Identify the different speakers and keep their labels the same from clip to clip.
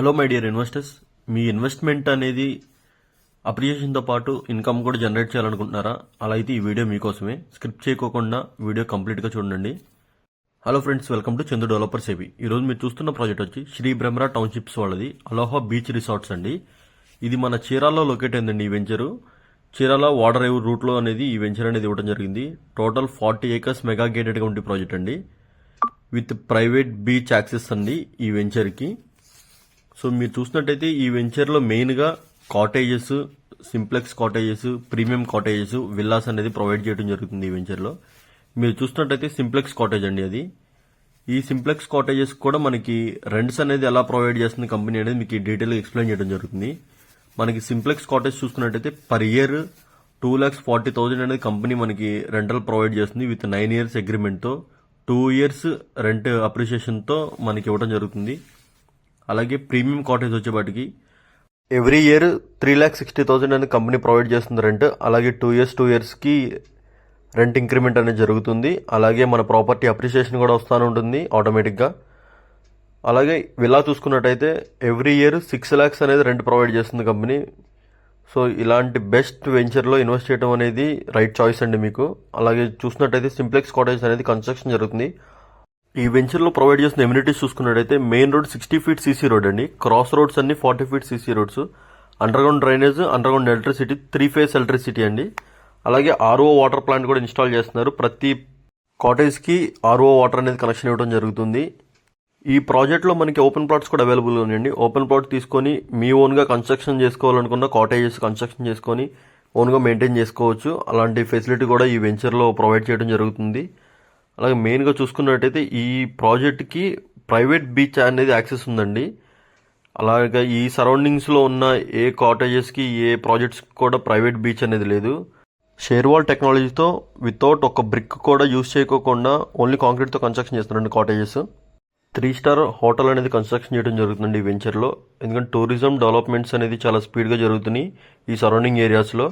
Speaker 1: Hello my dear investors, me investment అనేది అప్రిషియేషన్తో పాటు income కూడా జనరేట్ చేయాలనుకుంటున్నారా? అలా అయితే ఈ వీడియో మీకోసమే. స్క్రిప్ట్ చేయకోకుండా వీడియో కంప్లీట్గా చూడండి. Hello friends, welcome to Chandu developers ఏవి. ఈరోజు మీరు చూస్తున్న ప్రాజెక్ట్ వచ్చి శ్రీ బ్రహ్మరా టౌన్షిప్స్ వాళ్ళది అలోహా బీచ్ రిసార్ట్స్ అండి. ఇది మన చీరాల్లో లొకేట్ అయిందండి. ఈ వెంచరు చీరాల వాటర్ రేవ్ రూట్లో అనేది ఈ వెంచర్ అనేది ఇవ్వడం జరిగింది. టోటల్ 40 acres మెగా గేటెడ్గా ఉండే ప్రాజెక్ట్ అండి, విత్ ప్రైవేట్ బీచ్ యాక్సెస్ అండి ఈ వెంచర్కి. సో మీరు చూసినట్టయితే ఈ వెంచర్లో మెయిన్గా cottages, simplex cottages, premium cottages, villas అనేది ప్రొవైడ్ చేయడం జరుగుతుంది ఈ వెంచర్లో. మీరు చూసినట్టయితే సింప్లెక్స్ కాటేజ్ అండి అది. ఈ సింప్లెక్స్ కాటేజెస్ కూడా మనకి రెంట్స్ అనేది ఎలా ప్రొవైడ్ చేస్తుంది కంపెనీ అనేది మీకు డీటెయిల్గా ఎక్స్ప్లెయిన్ చేయడం జరుగుతుంది. మనకి సింప్లెక్స్ కాటేజ్ చూసుకున్నట్టయితే పర్ ఇయర్ 2,40,000 అనేది కంపెనీ మనకి రెంటల్ ప్రొవైడ్ చేస్తుంది విత్ 9 years అగ్రిమెంట్తో. 2 years రెంట్ అప్రిషియేషన్తో మనకి ఇవ్వడం జరుగుతుంది. అలాగే ప్రీమియం కాటేజ్ వచ్చేపాటికి ఎవ్రీ ఇయర్ 3,60,000 అనేది కంపెనీ ప్రొవైడ్ చేస్తుంది రెంట్. అలాగే 2 yearsకి రెంట్ ఇంక్రిమెంట్ అనేది జరుగుతుంది. అలాగే మన ప్రాపర్టీ అప్రిషియేషన్ కూడా వస్తూనే ఉంటుంది ఆటోమేటిక్గా. అలాగే విల్లా చూసుకున్నట్టయితే ఎవ్రీ ఇయర్ 6 lakhs అనేది రెంట్ ప్రొవైడ్ చేస్తుంది కంపెనీ. సో ఇలాంటి బెస్ట్ వెంచర్లో ఇన్వెస్ట్ చేయడం అనేది రైట్ చాయిస్ అండి మీకు. అలాగే చూసినట్టయితే సింప్లెక్స్ కాటేజ్ అనేది కన్స్ట్రక్షన్ జరుగుతుంది. ఈ వెంచర్లో ప్రొవైడ్ చేసిన ఎమ్యూనిటీస్ చూసుకున్నట్టయితే main road 60 feet CC road అండి, క్రాస్ రోడ్స్ అన్ని 40 feet CC roads, underground drainage, underground electricity, 3-phase electricity అండి. అలాగే RO వాటర్ ప్లాంట్ కూడా ఇన్స్టాల్ చేస్తున్నారు. ప్రతి కాటేజ్కి RO వాటర్ అనేది కనెక్షన్ ఇవ్వడం జరుగుతుంది. ఈ ప్రాజెక్ట్లో మనకి ఓపెన్ ప్లాట్స్ కూడా అవైలబుల్గా ఉన్నాయండి. ఓపెన్ ప్లాట్ తీసుకొని మీ ఓన్గా కన్స్ట్రక్షన్ చేసుకోవాలనుకున్న కాటేజెస్ కన్స్ట్రక్షన్ చేసుకొని ఓన్గా మెయింటైన్ చేసుకోవచ్చు. అలాంటి ఫెసిలిటీ కూడా ఈ వెంచర్లో ప్రొవైడ్ చేయడం జరుగుతుంది. అలాగే మెయిన్గా చూసుకున్నట్టయితే ఈ ప్రాజెక్ట్కి ప్రైవేట్ బీచ్ అనేది యాక్సెస్ ఉందండి. అలాగే ఈ సరౌండింగ్స్లో ఉన్న ఏ కాటేజెస్కి ఏ ప్రాజెక్ట్స్కి కూడా ప్రైవేట్ బీచ్ అనేది లేదు. షేర్వాల్ టెక్నాలజీతో వితౌట్ ఒక బ్రిక్ కూడా యూజ్ చేయకోకుండా ఓన్లీ కాంక్రీట్తో కన్స్ట్రక్షన్ చేస్తున్నారండి కాటేజెస్. 3-star హోటల్ అనేది కన్స్ట్రక్షన్ చేయడం జరుగుతుందండి ఈ వెంచర్లో. ఎందుకంటే టూరిజం డెవలప్మెంట్స్ అనేది చాలా స్పీడ్గా జరుగుతున్నాయి ఈ సరౌండింగ్ ఏరియాస్లో.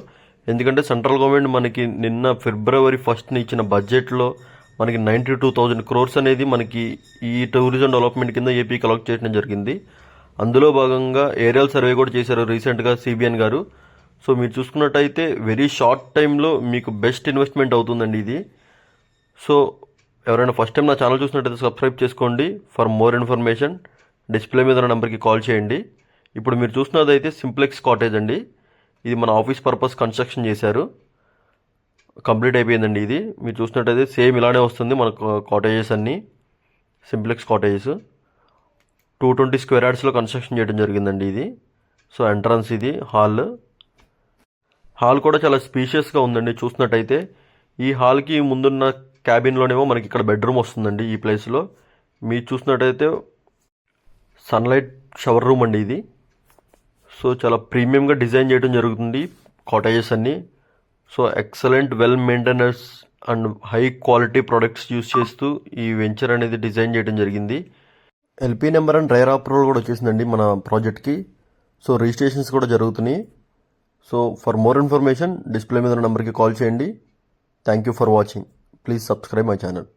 Speaker 1: ఎందుకంటే సెంట్రల్ గవర్నమెంట్ మనకి నిన్న February 1st ఇచ్చిన బడ్జెట్లో మనకి 92,000 crores అనేది మనకి ఈ టూరిజం డెవలప్మెంట్ కింద ఏపీకి అలాట్ చేయడం జరిగింది. అందులో భాగంగా ఏరియల్ సర్వే కూడా చేశారు రీసెంట్గా CBN గారు. సో మీరు చూసుకున్నట్టయితే వెరీ షార్ట్ టైంలో మీకు బెస్ట్ ఇన్వెస్ట్మెంట్ అవుతుందండి ఇది. సో ఎవరైనా ఫస్ట్ టైం నా ఛానల్ చూసినట్టయితే సబ్స్క్రైబ్ చేసుకోండి. ఫర్ మోర్ ఇన్ఫర్మేషన్ డిస్ప్లే మీద ఉన్న నెంబర్కి కాల్ చేయండి. ఇప్పుడు మీరు చూసినదైతే సింప్లెక్స్ కాటేజ్ అండి. ఇది మన ఆఫీస్ పర్పస్ కన్స్ట్రక్షన్ చేశారు, కంప్లీట్ అయిపోయిందండి. ఇది మీరు చూసినట్టయితే సేమ్ ఇలానే వస్తుంది మనకు కాటేజెస్ అన్నీ. సింప్లెక్స్ కాటేజెస్ 220 square yardsలో కన్స్ట్రక్షన్ చేయడం జరిగిందండి ఇది. సో ఎంట్రన్స్ ఇది హాల్ కూడా చాలా స్పీషియస్గా ఉందండి. చూసినట్టయితే ఈ హాల్కి ముందున్న క్యాబిన్లోనేమో మనకి ఇక్కడ బెడ్రూమ్ వస్తుందండి. ఈ ప్లేస్లో మీరు చూసినట్టయితే సన్లైట్ షవర్ రూమ్ అండి ఇది. సో చాలా ప్రీమియంగా డిజైన్ చేయడం జరుగుతుంది కాటేజెస్ అన్నీ. So excellent well maintenance and high quality products use చేస్తూ ఈ వెంచర్ అనేది డిజైన్ చేయడం జరిగింది. LP number and rare approval కూడా వచ్చేసిందండి మన ప్రాజెక్ట్కి. సో రిజిస్ట్రేషన్స్ కూడా జరుగుతున్నాయి. So for more information display మీద ఉన్న నెంబర్కి కాల్ చేయండి. Thank you for watching. Please subscribe my channel.